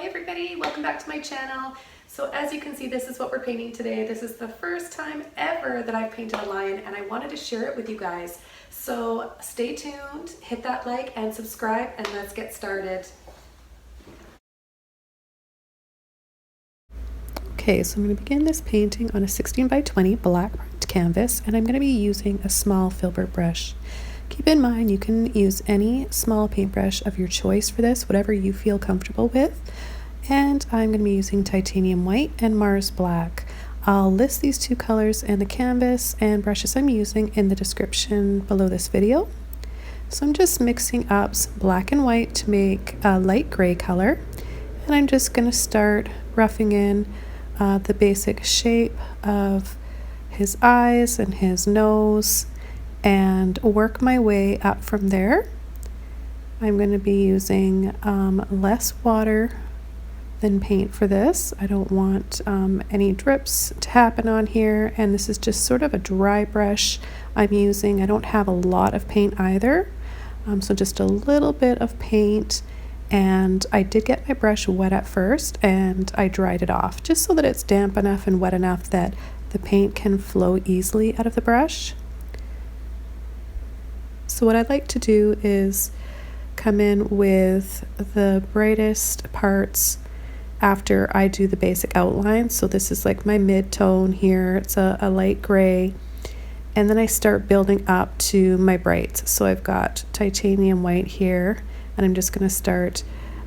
everybody, welcome back to my channel. So as you can see, this is what we're painting today. This is the first time ever that I've painted a lion and I wanted to share it with you guys. So stay tuned, hit that like and subscribe, and let's get started. Okay, so I'm going to begin this painting on a 16 by 20 black canvas, and I'm going to be using a small Filbert brush. Keep in mind you can use any small paintbrush of your choice for this, whatever you feel comfortable with. And I'm going to be using titanium white and Mars black. I'll list these two colors and the canvas and brushes I'm using in the description below this video. So I'm just mixing up some black and white to make a light gray color, and I'm just going to start roughing in the basic shape of his eyes and his nose and work my way up from there. I'm going to be using less water than paint for this. I don't want any drips to happen on here, and this is just sort of a dry brush I'm using. I don't have a lot of paint either, so just a little bit of paint, and I did get my brush wet at first and I dried it off just so that it's damp enough and wet enough that the paint can flow easily out of the brush. So what I'd like to do is come in with the brightest parts after I do the basic outline. So this is like my mid-tone here. It's a light gray. And then I start building up to my brights. So I've got titanium white here, and I'm just going to start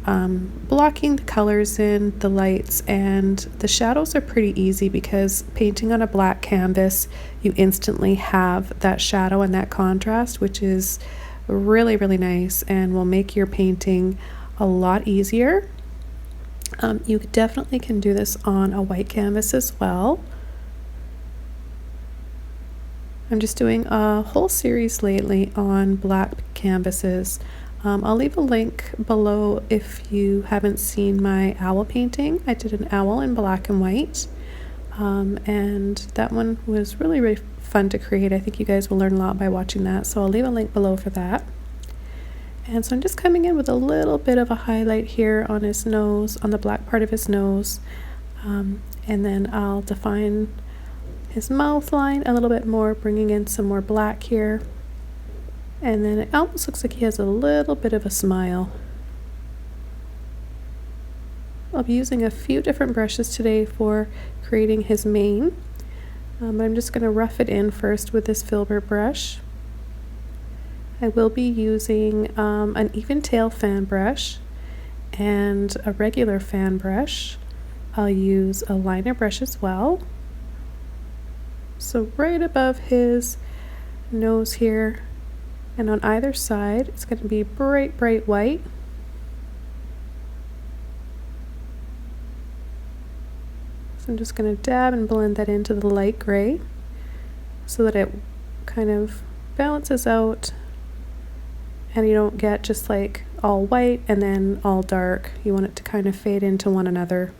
blocking the colors in, the lights, and the shadows are pretty easy because painting on a black canvas, you instantly have that shadow and that contrast, which is really, really nice and will make your painting a lot easier. You definitely can do this on a white canvas as well. I'm just doing a whole series lately on black canvases. I'll leave a link below if you haven't seen my owl painting. I did an owl in black and white, and that one was really, really fun to create. I think you guys will learn a lot by watching that, so I'll leave a link below for that. And so I'm just coming in with a little bit of a highlight here on his nose, on the black part of his nose, and then I'll define his mouth line a little bit more, bringing in some more black here. And then it almost looks like he has a little bit of a smile. I'll be using a few different brushes today for creating his mane. But I'm just going to rough it in first with this Filbert brush. I will be using an even tail fan brush and a regular fan brush. I'll use a liner brush as well. So right above his nose here, and on either side, it's going to be bright, bright white. So I'm just going to dab and blend that into the light gray so that it kind of balances out and you don't get just like all white and then all dark. You want it to kind of fade into one another.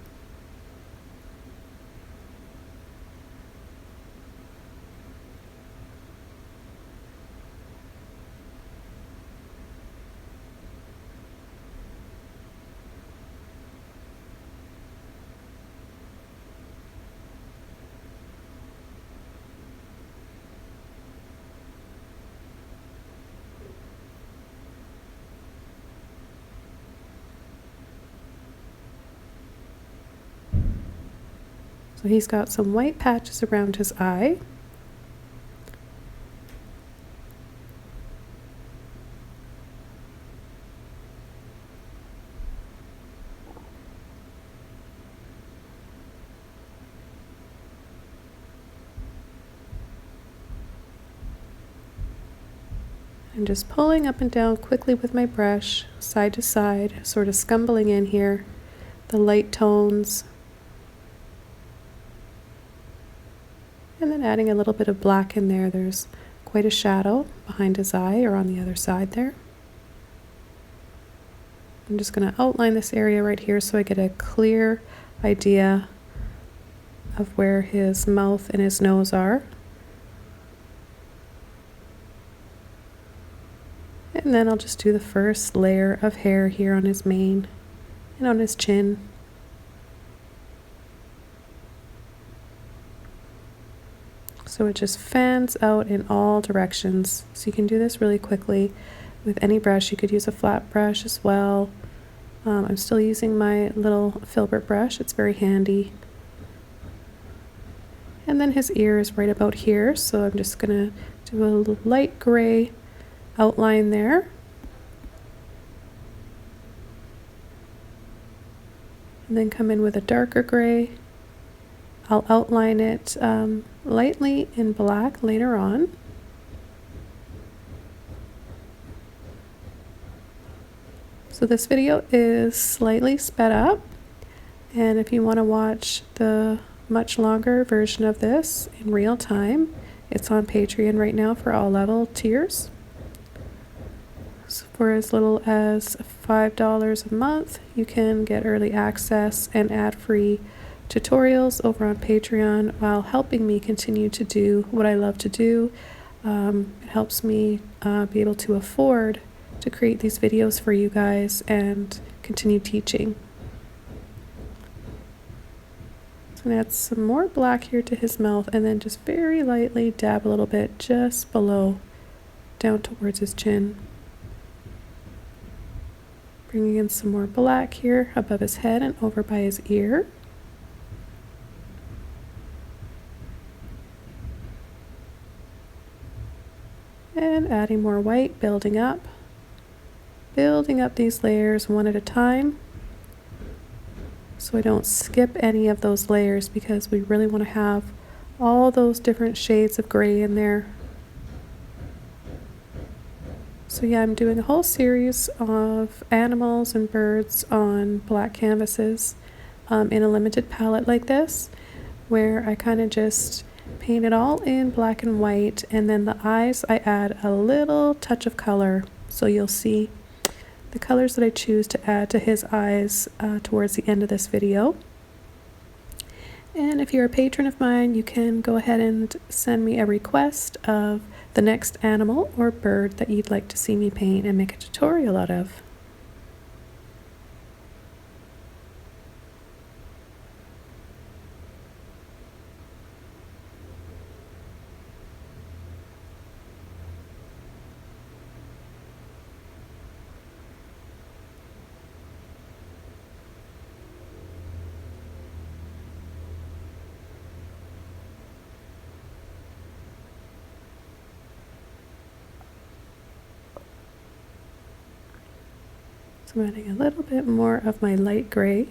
So he's got some white patches around his eye. I'm just pulling up and down quickly with my brush, side to side, sort of scumbling in here, the light tones. And then adding a little bit of black in there. There's quite a shadow behind his eye or on the other side there. I'm just going to outline this area right here so I get a clear idea of where his mouth and his nose are. And then I'll just do the first layer of hair here on his mane and on his chin. So it just fans out in all directions. So you can do this really quickly with any brush. You could use a flat brush as well. I'm still using my little Filbert brush. It's very handy. And then his ear is right about here, so I'm just gonna do a light gray outline there. And then come in with a darker gray. I'll outline it lightly in black later on. So this video is slightly sped up, and if you want to watch the much longer version of this in real time, it's on Patreon right now for all level tiers. So for as little as $5 a month, you can get early access and ad-free tutorials over on Patreon while helping me continue to do what I love to do. It helps me be able to afford to create these videos for you guys and continue teaching. So I'm gonna add some more black here to his mouth and then just very lightly dab a little bit just below, down towards his chin. Bringing in some more black here above his head and over by his ear. And adding more white, building up these layers one at a time, so I don't skip any of those layers, because we really want to have all those different shades of gray in there. So yeah, I'm doing a whole series of animals and birds on black canvases in a limited palette like this, where I kind of just paint it all in black and white, and then the eyes I add a little touch of color. So you'll see the colors that I choose to add to his eyes towards the end of this video. And if you're a patron of mine, you can go ahead and send me a request of the next animal or bird that you'd like to see me paint and make a tutorial out of. So I'm adding a little bit more of my light gray,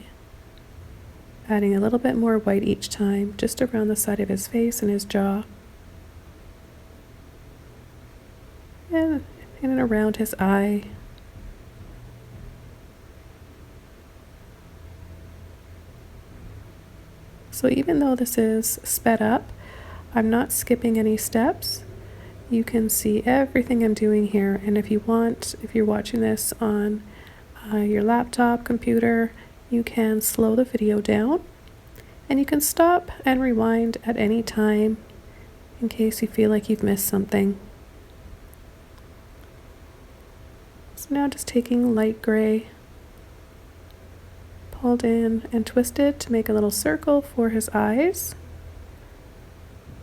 adding a little bit more white each time, just around the side of his face and his jaw, and in and around his eye. So even though this is sped up, I'm not skipping any steps. You can see everything I'm doing here, and if you want, if you're watching this on your laptop, computer, you can slow the video down, and you can stop and rewind at any time in case you feel like you've missed something. So now just taking light gray, pulled in and twisted to make a little circle for his eyes,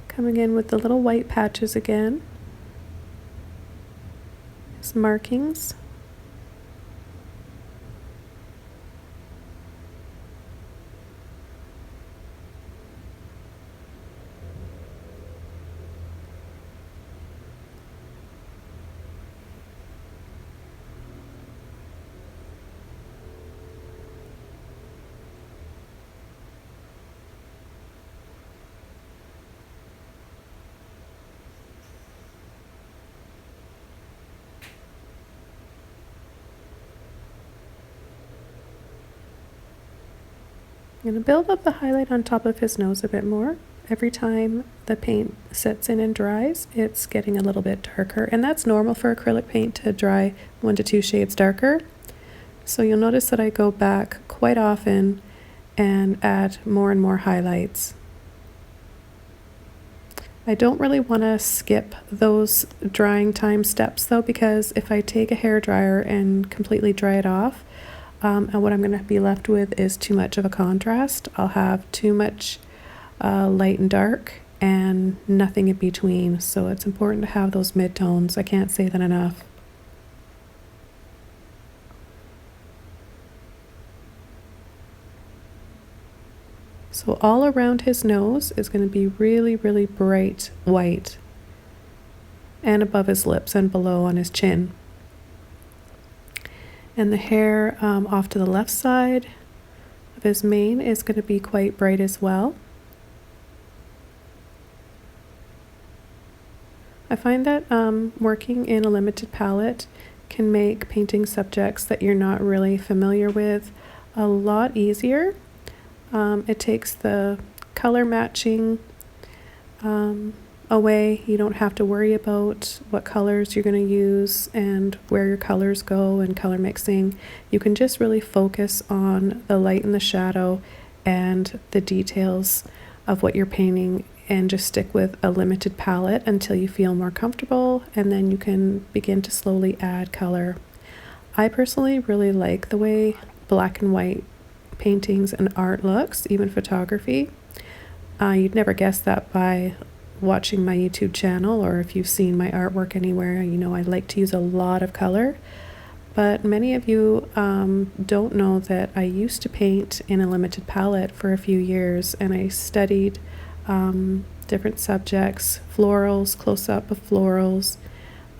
coming in with the little white patches again, his markings. I'm going to build up the highlight on top of his nose a bit more. Every time the paint sets in and dries, it's getting a little bit darker, and that's normal for acrylic paint to dry 1 to 2 shades darker. So you'll notice that I go back quite often and add more and more highlights. I don't really want to skip those drying time steps though, because if I take a hair dryer and completely dry it off, and what I'm going to be left with is too much of a contrast. I'll have too much light and dark, and nothing in between. So it's important to have those mid-tones. I can't say that enough. So all around his nose is going to be really, really bright white, and above his lips and below on his chin. And the hair off to the left side of his mane is going to be quite bright as well. I find that working in a limited palette can make painting subjects that you're not really familiar with a lot easier. It takes the color matching away. You don't have to worry about what colors you're going to use and where your colors go and color mixing. You can just really focus on the light and the shadow and the details of what you're painting, and just stick with a limited palette until you feel more comfortable, and then you can begin to slowly add color. I personally really like the way black and white paintings and art looks, even photography. You'd never guess that by watching my YouTube channel, or if you've seen my artwork anywhere. You know I like to use a lot of color, but many of you don't know that I used to paint in a limited palette for a few years, and I studied different subjects, florals, close-up of florals,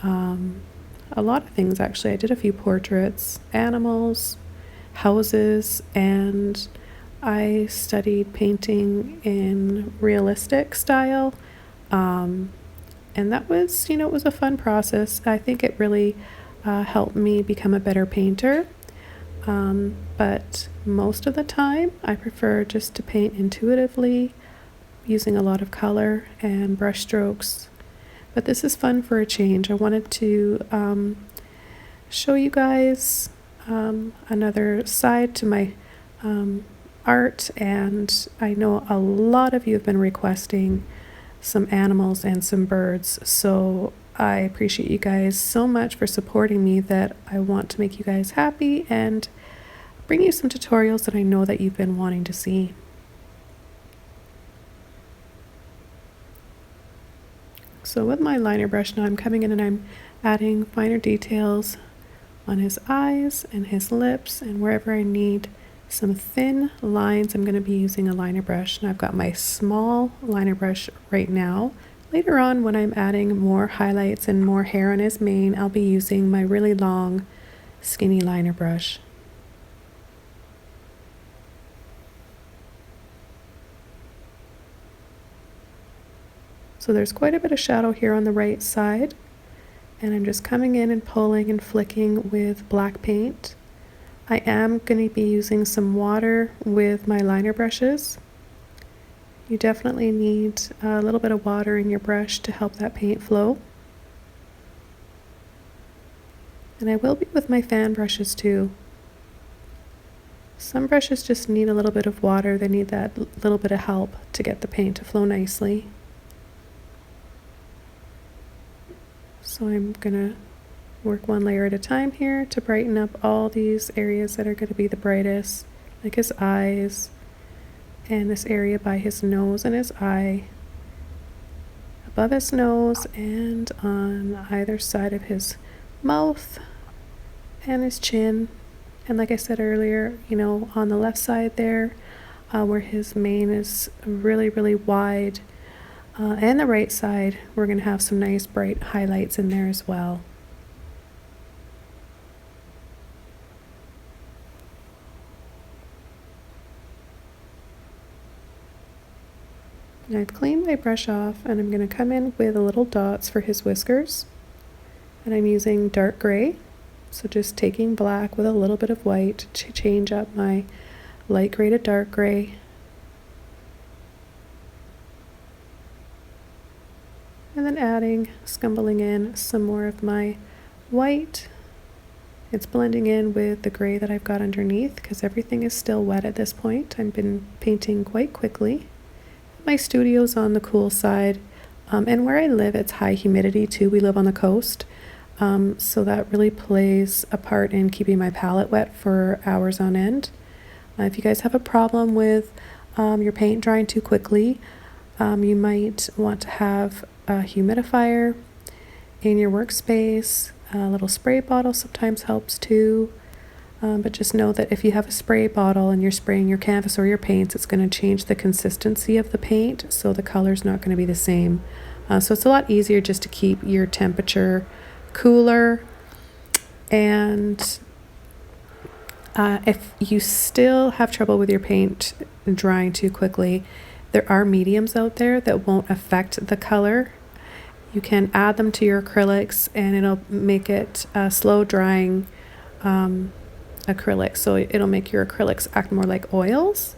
a lot of things actually. I did a few portraits, animals, houses, and I studied painting in realistic style, and that was, it was a fun process. I think it really helped me become a better painter, but most of the time I prefer just to paint intuitively, using a lot of color and brush strokes. But this is fun for a change. I wanted to show you guys another side to my art, and I know a lot of you have been requesting some animals and some birds, so I appreciate you guys so much for supporting me, that I want to make you guys happy and bring you some tutorials that I know that you've been wanting to see. So with my liner brush now, I'm coming in and I'm adding finer details on his eyes and his lips, and wherever I need some thin lines, I'm going to be using a liner brush. And I've got my small liner brush right now. Later on, when I'm adding more highlights and more hair on his mane, I'll be using my really long, skinny liner brush. So there's quite a bit of shadow here on the right side, and I'm just coming in and pulling and flicking with black paint. I am going to be using some water with my liner brushes. You definitely need a little bit of water in your brush to help that paint flow. And I will be with my fan brushes too. Some brushes just need a little bit of water. They need that little bit of help to get the paint to flow nicely. So I'm gonna work one layer at a time here to brighten up all these areas that are going to be the brightest, like his eyes and this area by his nose and his eye, above his nose and on either side of his mouth and his chin. And like I said earlier, on the left side there, where his mane is really, really wide, and the right side, we're going to have some nice bright highlights in there as well. And I've cleaned my brush off, and I'm going to come in with little dots for his whiskers. And I'm using dark gray, so just taking black with a little bit of white to change up my light gray to dark gray. And then adding, scumbling in some more of my white. It's blending in with the gray that I've got underneath, because everything is still wet at this point. I've been painting quite quickly. My studio's on the cool side, and where I live, it's high humidity too. We live on the coast, so that really plays a part in keeping my palette wet for hours on end. If you guys have a problem with your paint drying too quickly, You might want to have a humidifier in your workspace. A little spray bottle sometimes helps too. But just know that if you have a spray bottle and you're spraying your canvas or your paints, it's going to change the consistency of the paint, so the color's not going to be the same. So it's a lot easier just to keep your temperature cooler. And if you still have trouble with your paint drying too quickly, there are mediums out there that won't affect the color. You can add them to your acrylics and it'll make it slow drying acrylic, so it'll make your acrylics act more like oils.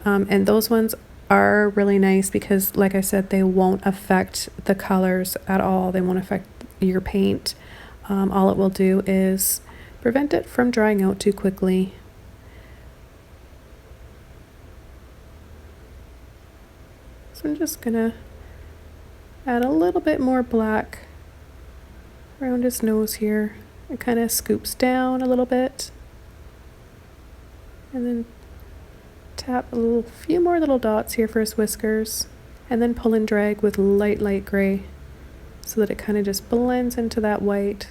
And those ones are really nice because, like I said, they won't affect the colors at all. They won't affect your paint. All it will do is prevent it from drying out too quickly. So I'm just gonna add a little bit more black around his nose here. It kind of scoops down a little bit, and then tap a few more little dots here for his whiskers, and then pull and drag with light gray so that it kind of just blends into that white.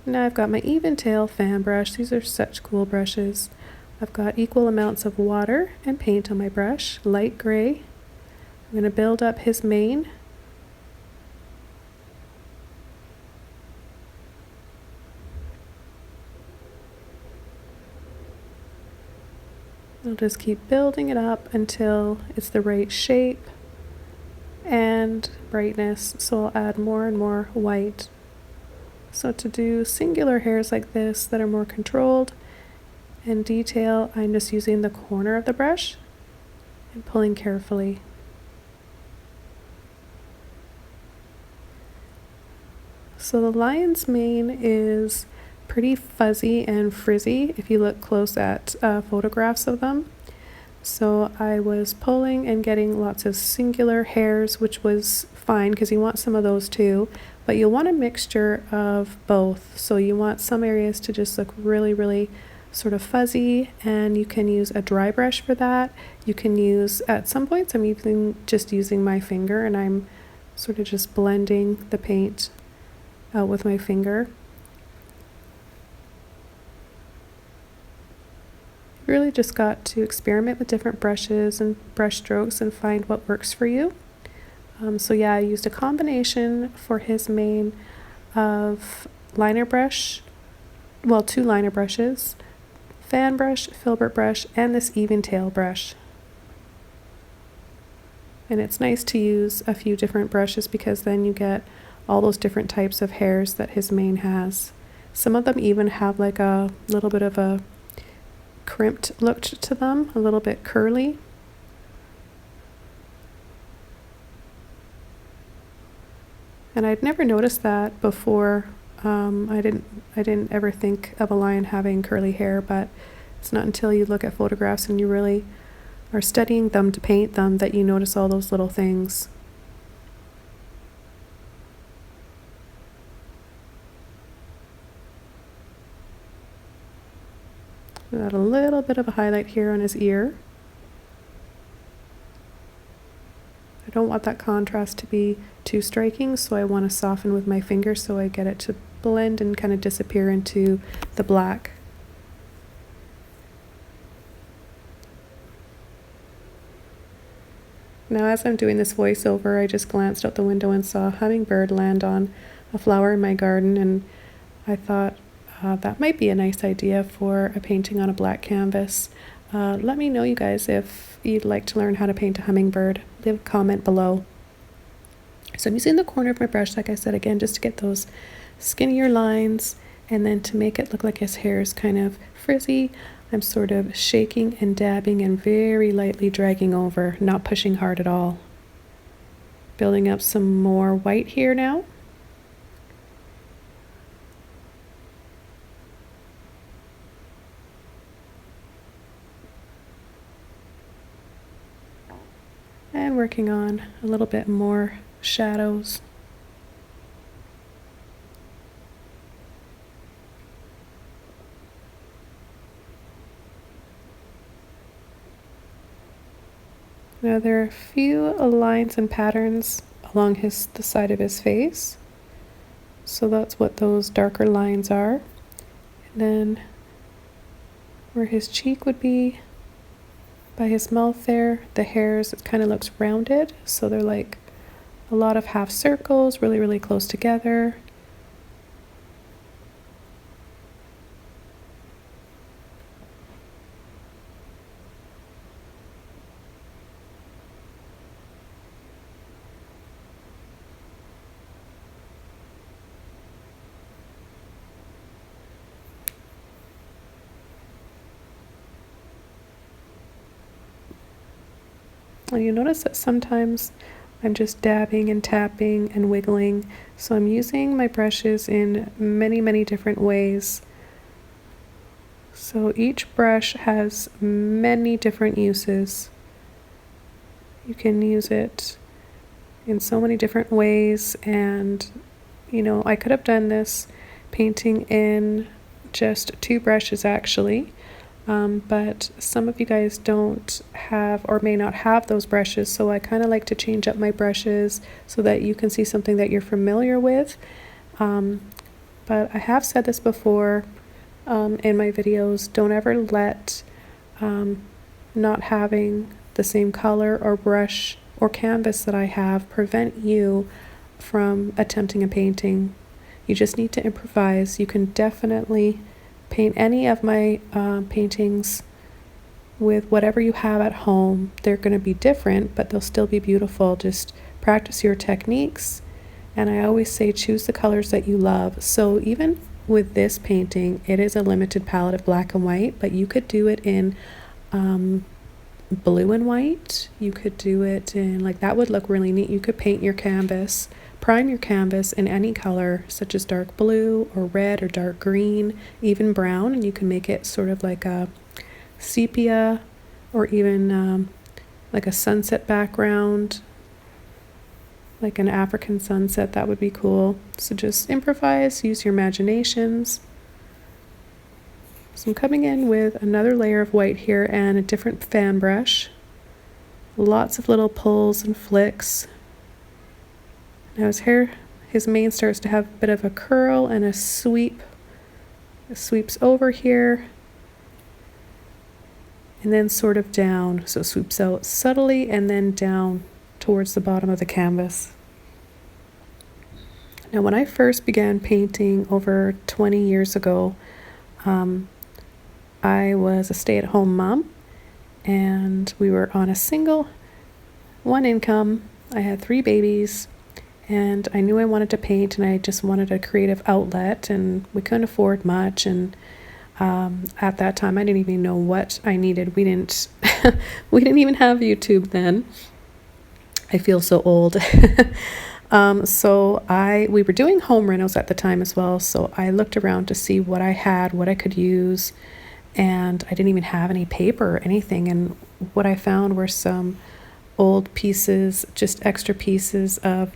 Now I've got my even tail fan brush. These are such cool brushes. I've got equal amounts of water and paint on my brush, light gray. I'm going to build up his mane. I'll just keep building it up until it's the right shape and brightness, so I'll add more and more white. So to do singular hairs like this that are more controlled and detail, I'm just using the corner of the brush and pulling carefully. So the lion's mane is pretty fuzzy and frizzy if you look close at photographs of them. So I was pulling and getting lots of singular hairs, which was fine because you want some of those too, but you'll want a mixture of both. So you want some areas to just look really sort of fuzzy, and you can use a dry brush for that. You can use, at some points I'm even just using my finger, and I'm sort of just blending the paint out with my finger. Really just got to experiment with different brushes and brush strokes and find what works for you. So yeah, I used a combination for his mane of liner brush, well, 2 liner brushes, fan brush, filbert brush, and this even tail brush. And it's nice to use a few different brushes because then you get all those different types of hairs that his mane has. Some of them even have like a little bit of a crimped look to them, a little bit curly. And I'd never noticed that before. I didn't ever think of a lion having curly hair, but it's not until you look at photographs and you really are studying them to paint them that you notice all those little things. Got a little bit of a highlight here on his ear. I don't want that contrast to be too striking, so I want to soften with my finger so I get it to blend and kind of disappear into the black. Now as I'm doing this voiceover, I just glanced out the window and saw a hummingbird land on a flower in my garden, and I thought that might be a nice idea for a painting on a black canvas. Let me know, you guys, if you'd like to learn how to paint a hummingbird. Leave a comment below. So I'm using the corner of my brush, like I said, again, just to get those skinnier lines, and then to make it look like his hair is kind of frizzy, I'm sort of shaking and dabbing and very lightly dragging over, not pushing hard at all. Building up some more white here now. And working on a little bit more shadows. Now there are a few lines and patterns along the side of his face. So that's what those darker lines are. And then where his cheek would be, by his mouth there, the hairs, it kind of looks rounded. So they're like a lot of half circles, really, really close together. And you notice that sometimes I'm just dabbing and tapping and wiggling. So I'm using my brushes in many, many different ways. So each brush has many different uses. You can use it in so many different ways, and you know, I could have done this painting in just 2 brushes actually. But some of you guys don't have or may not have those brushes, so I kind of like to change up my brushes so that you can see something that you're familiar with. But I have said this before in my videos, don't ever let not having the same color or brush or canvas that I have prevent you from attempting a painting. You just need to improvise. You can definitely paint any of my paintings with whatever you have at home. They're going to be different, but they'll still be beautiful. Just practice your techniques, and I always say choose the colors that you love. So even with this painting, it is a limited palette of black and white, but you could do it in blue and white. You could do it in, like, that would look really neat. You could paint your canvas, prime your canvas in any color, such as dark blue or red or dark green, even brown, and you can make it sort of like a sepia or even like a sunset background, like an African sunset. That would be cool. So just improvise, use your imaginations. So I'm coming in with another layer of white here and a different fan brush. Lots of little pulls and flicks. Now his mane starts to have a bit of a curl and a sweep. It sweeps over here and then sort of down. So it sweeps out subtly and then down towards the bottom of the canvas. Now when I first began painting over 20 years ago, I was a stay-at-home mom, and we were on a single one income. I had 3 babies, and I knew I wanted to paint, and I just wanted a creative outlet, and we couldn't afford much. And at that time, I didn't even know what I needed. We didn't even have YouTube then. I feel so old. We were doing home renos at the time as well. So I looked around to see what I had, what I could use, and I didn't even have any paper or anything. And what I found were some old pieces, just extra pieces of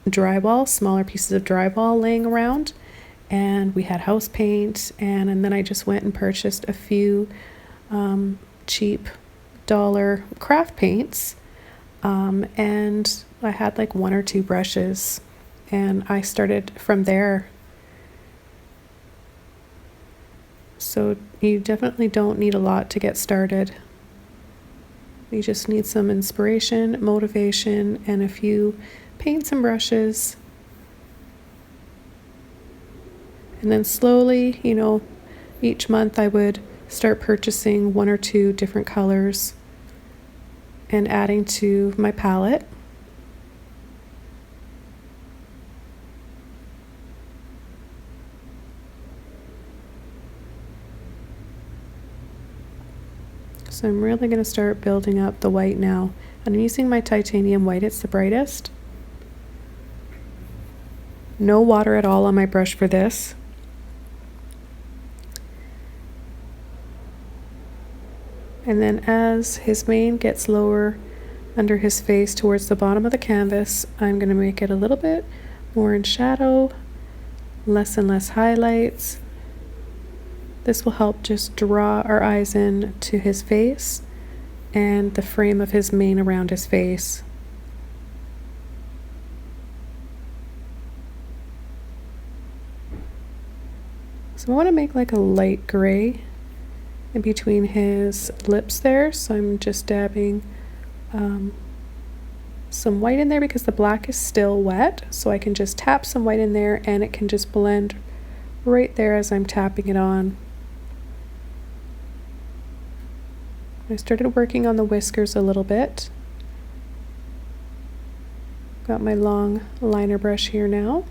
drywall, smaller pieces of drywall laying around. And we had house paint, and then I just went and purchased a few cheap dollar craft paints, and I had like 1 or 2 brushes, and I started from there. So you definitely don't need a lot to get started. You just need some inspiration, motivation, and a few paints and brushes. And then slowly, you know, each month I would start purchasing 1 or 2 different colors and adding to my palette. So I'm really going to start building up the white now. And I'm using my titanium white, it's the brightest. No water at all on my brush for this. And then as his mane gets lower under his face towards the bottom of the canvas, I'm going to make it a little bit more in shadow, less and less highlights. This will help just draw our eyes in to his face and the frame of his mane around his face. So I want to make like a light gray in between his lips there, so I'm just dabbing some white in there because the black is still wet, so I can just tap some white in there and it can just blend right there as I'm tapping it on. I started working on the whiskers a little bit. Got my long liner brush here now.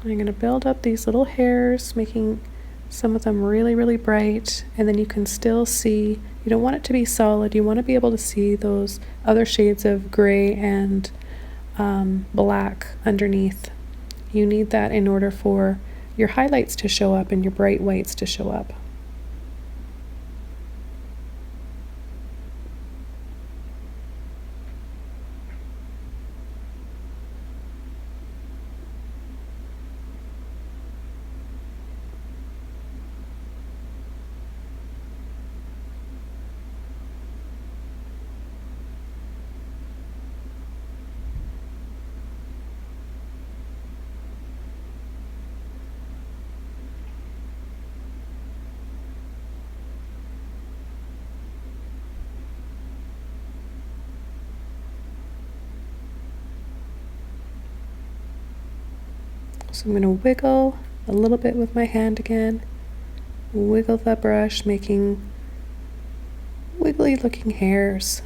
I'm going to build up these little hairs, making some of them really, really bright, and then you can still see, you don't want it to be solid, you want to be able to see those other shades of gray and black underneath. You need that in order for your highlights to show up and your bright whites to show up. So I'm going to wiggle a little bit with my hand again, wiggle the brush, making wiggly looking hairs.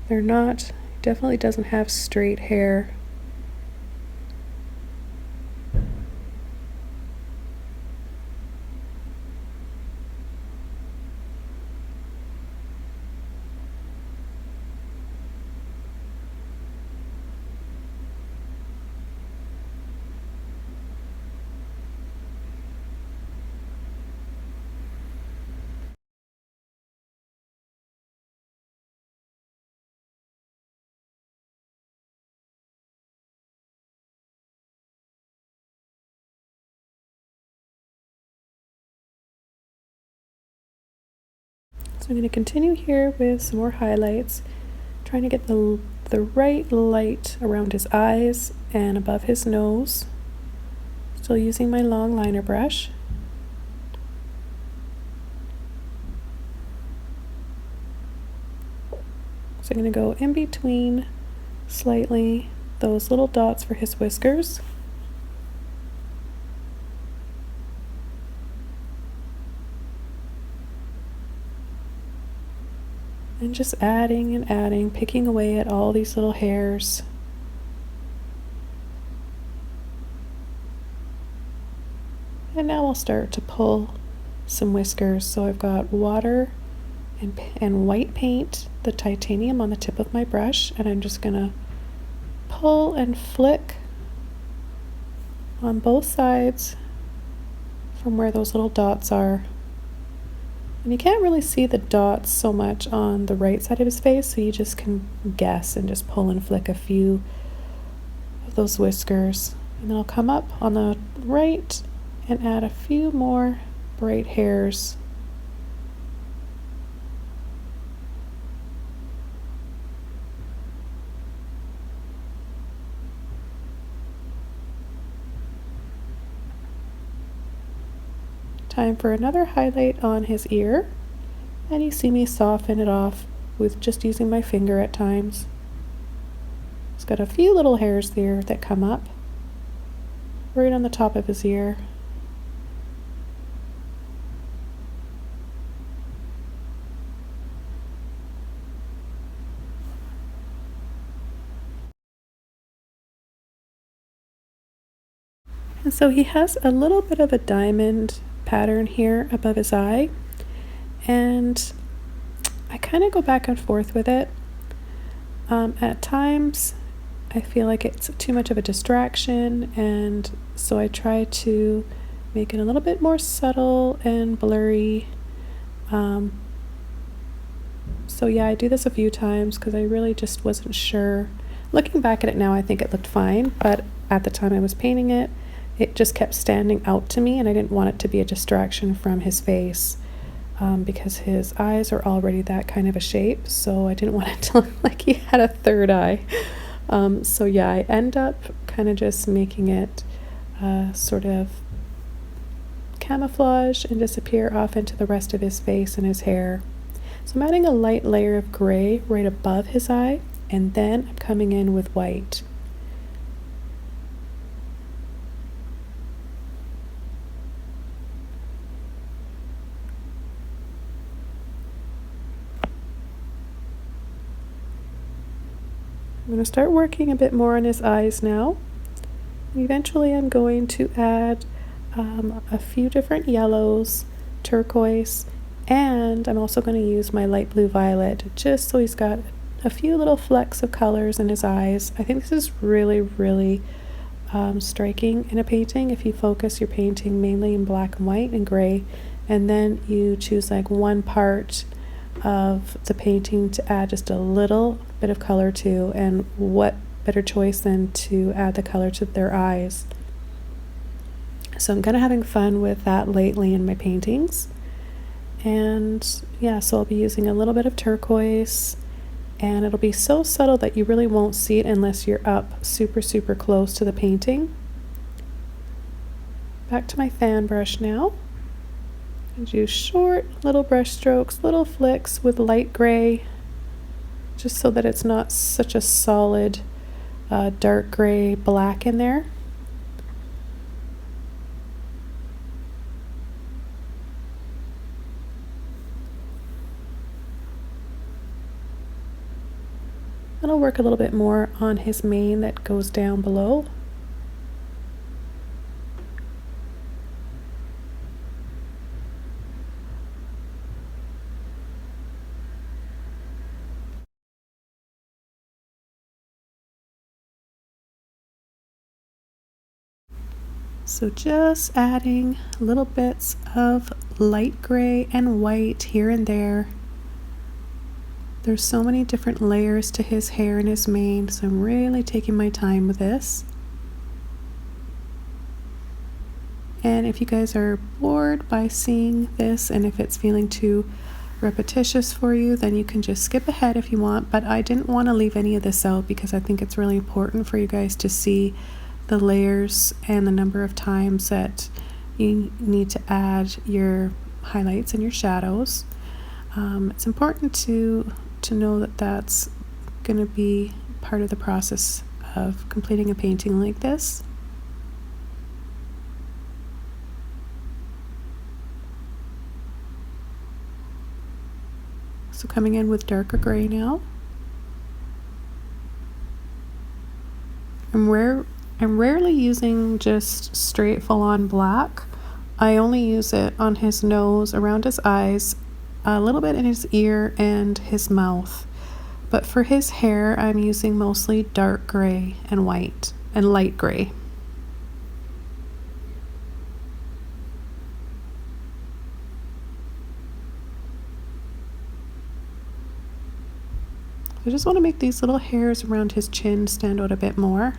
They're not, definitely doesn't have straight hair. So I'm going to continue here with some more highlights, trying to get the right light around his eyes and above his nose. Still using my long liner brush. So I'm going to go in between slightly those little dots for his whiskers. And just adding and adding, picking away at all these little hairs. And now I'll start to pull some whiskers. So I've got water and white paint, the titanium on the tip of my brush, and I'm just gonna pull and flick on both sides from where those little dots are. And you can't really see the dots so much on the right side of his face, so you just can guess and just pull and flick a few of those whiskers. And then I'll come up on the right and add a few more bright hairs. Time for another highlight on his ear, and you see me soften it off with just using my finger at times. It's got a few little hairs there that come up right on the top of his ear. And so he has a little bit of a diamond pattern here above his eye, and I kind of go back and forth with it. At times I feel like it's too much of a distraction, and so I try to make it a little bit more subtle and blurry. So yeah, I do this a few times because I really just wasn't sure. Looking back at it now, I think it looked fine, but at the time I was painting it, it just kept standing out to me, and I didn't want it to be a distraction from his face, because his eyes are already that kind of a shape, so I didn't want it to look like he had a third eye. So yeah, I end up kind of just making it sort of camouflage and disappear off into the rest of his face and his hair. So I'm adding a light layer of gray right above his eye, and then I'm coming in with white. I'm going to start working a bit more on his eyes now. Eventually I'm going to add a few different yellows, turquoise, and I'm also going to use my light blue violet just so he's got a few little flecks of colors in his eyes. I think this is really striking in a painting if you focus your painting mainly in black and white and gray, and then you choose like one part of the painting to add just a little bit of color to, and what better choice than to add the color to their eyes. So I'm kind of having fun with that lately in my paintings, and yeah, so I'll be using a little bit of turquoise, and it'll be so subtle that you really won't see it unless you're up super close to the painting. Back to my fan brush now. I do short little brush strokes, little flicks with light gray, just so that it's not such a solid dark gray black in there. And I'll work a little bit more on his mane that goes down below. So just adding little bits of light gray and white here and there. There's so many different layers to his hair and his mane, so I'm really taking my time with this. And if you guys are bored by seeing this, and if it's feeling too repetitious for you, then you can just skip ahead if you want, but I didn't want to leave any of this out because I think it's really important for you guys to see the layers and the number of times that you need to add your highlights and your shadows. It's important to know that that's going to be part of the process of completing a painting like this. So coming in with darker gray now. I'm rarely using just straight full-on black. I only use it on his nose, around his eyes, a little bit in his ear and his mouth. But for his hair, I'm using mostly dark gray and white and light gray. I just want to make these little hairs around his chin stand out a bit more.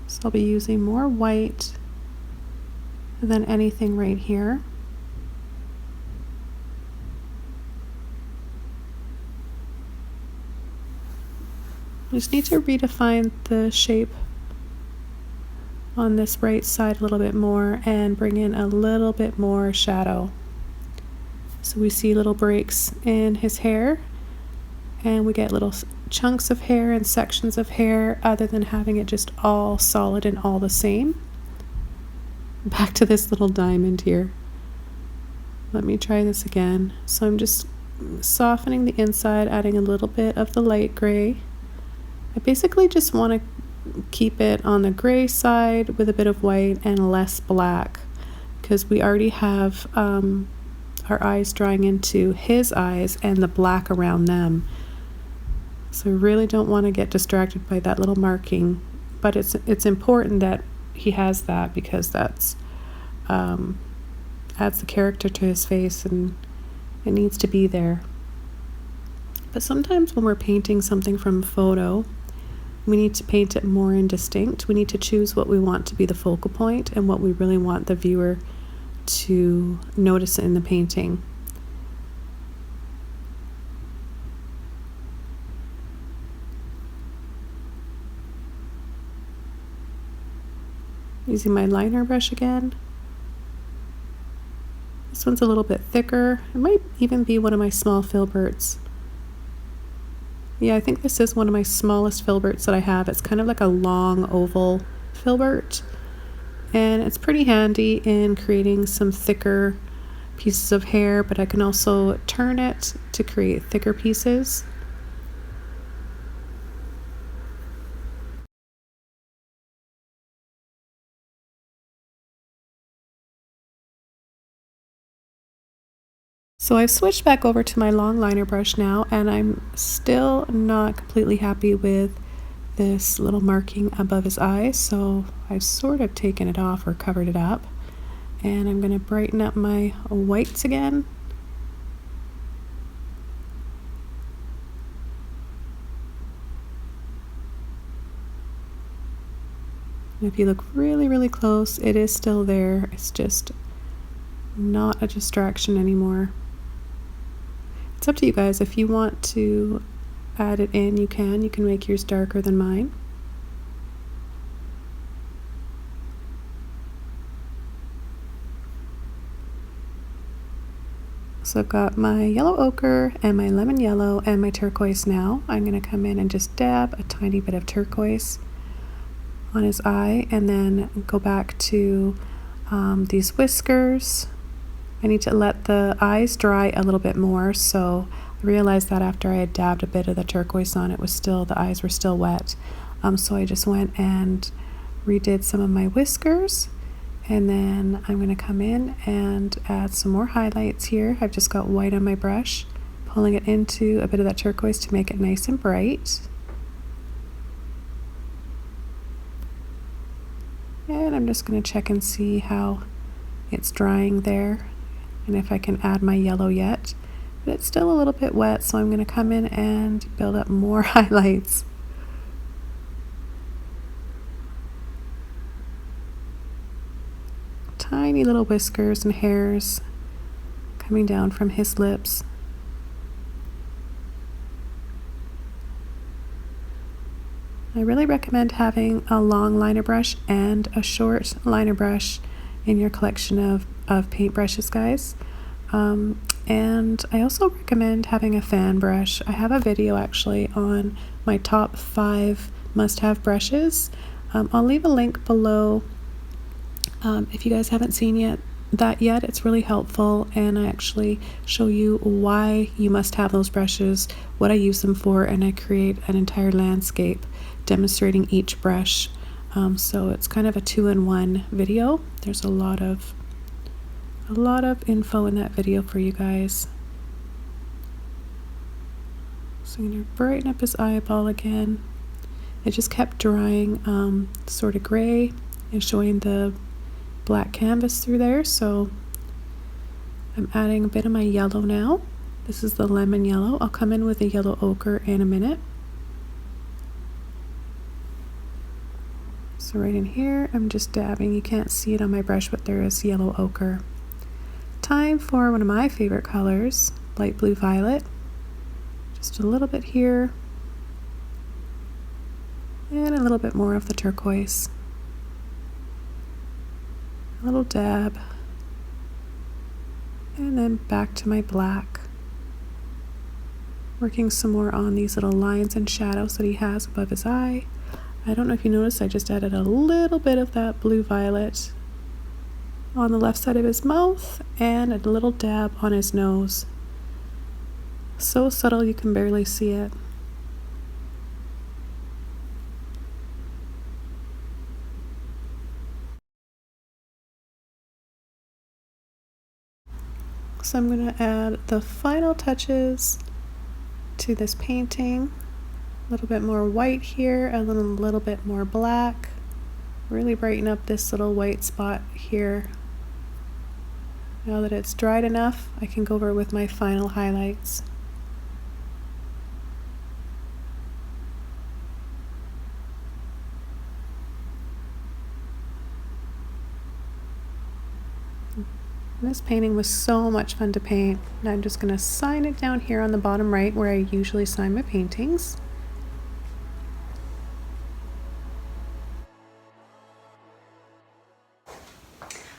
So I'll be using more white than anything right here. I just need to redefine the shape on this right side a little bit more and bring in a little bit more shadow. So we see little breaks in his hair, and we get little chunks of hair and sections of hair other than having it just all solid and all the same. Back to this little diamond here. Let me try this again. So I'm just softening the inside, adding a little bit of the light gray. I basically just want to keep it on the gray side with a bit of white and less black, because we already have our eyes drawing into his eyes and the black around them. So I really don't want to get distracted by that little marking, but it's important that he has that, because that's adds the character to his face, and it needs to be there. But sometimes when we're painting something from a photo, we need to paint it more indistinct. We need to choose what we want to be the focal point and what we really want the viewer to notice in the painting. Using my liner brush again. This one's a little bit thicker. It might even be one of my small Filberts. Yeah, I think this is one of my smallest Filberts that I have. It's kind of like a long oval Filbert, and it's pretty handy in creating some thicker pieces of hair, but I can also turn it to create thicker pieces. So I've switched back over to my long liner brush now, and I'm still not completely happy with this little marking above his eye, so I've sort of taken it off or covered it up, and I'm going to brighten up my whites again. And if you look really close, it is still there. It's just not a distraction anymore. It's up to you guys. If you want to add it in, you can make yours darker than mine. So I've got my yellow ochre and my lemon yellow and my turquoise now. I'm going to come in and just dab a tiny bit of turquoise on his eye, and then go back to these whiskers. I need to let the eyes dry a little bit more, so I realized that after I had dabbed a bit of the turquoise on, the eyes were still wet. So I just went and redid some of my whiskers, and then I'm going to come in and add some more highlights here. I've just got white on my brush, pulling it into a bit of that turquoise to make it nice and bright. And I'm just going to check and see how it's drying there, and if I can add my yellow yet. But it's still a little bit wet, so I'm going to come in and build up more highlights. Tiny little whiskers and hairs coming down from his lips. I really recommend having a long liner brush and a short liner brush in your collection of paintbrushes, guys. And I also recommend having a fan brush. I have a video actually on my top 5 must-have brushes. I'll leave a link below if you guys haven't seen that yet. It's really helpful, and I actually show you why you must have those brushes, what I use them for, and I create an entire landscape demonstrating each brush. So it's kind of a 2-in-1 video. There's a lot of info in that video for you guys. So I'm going to brighten up his eyeball again. It just kept drying sort of gray and showing the black canvas through there, so I'm adding a bit of my yellow now. This is the lemon yellow. I'll come in with a yellow ochre in a minute. So right in here, I'm just dabbing. You can't see it on my brush, but there is yellow ochre. Time for one of my favorite colors, light blue violet. Just a little bit here, and a little bit more of the turquoise. A little dab, and then back to my black. Working some more on these little lines and shadows that he has above his eye. I don't know if you noticed, I just added a little bit of that blue violet on the left side of his mouth and a little dab on his nose. So subtle you can barely see it. So I'm going to add the final touches to this painting. A little bit more white here, a little bit more black. Really brighten up this little white spot here. Now that it's dried enough, I can go over with my final highlights. And this painting was so much fun to paint. And I'm just going to sign it down here on the bottom right where I usually sign my paintings.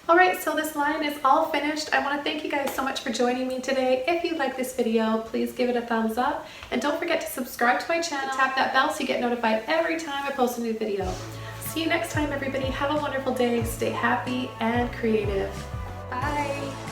Alright, so this line is all finished. I want to thank you guys so much for joining me today. If you like this video, please give it a thumbs up. And don't forget to subscribe to my channel. Tap that bell so you get notified every time I post a new video. See you next time, everybody. Have a wonderful day. Stay happy and creative. Bye.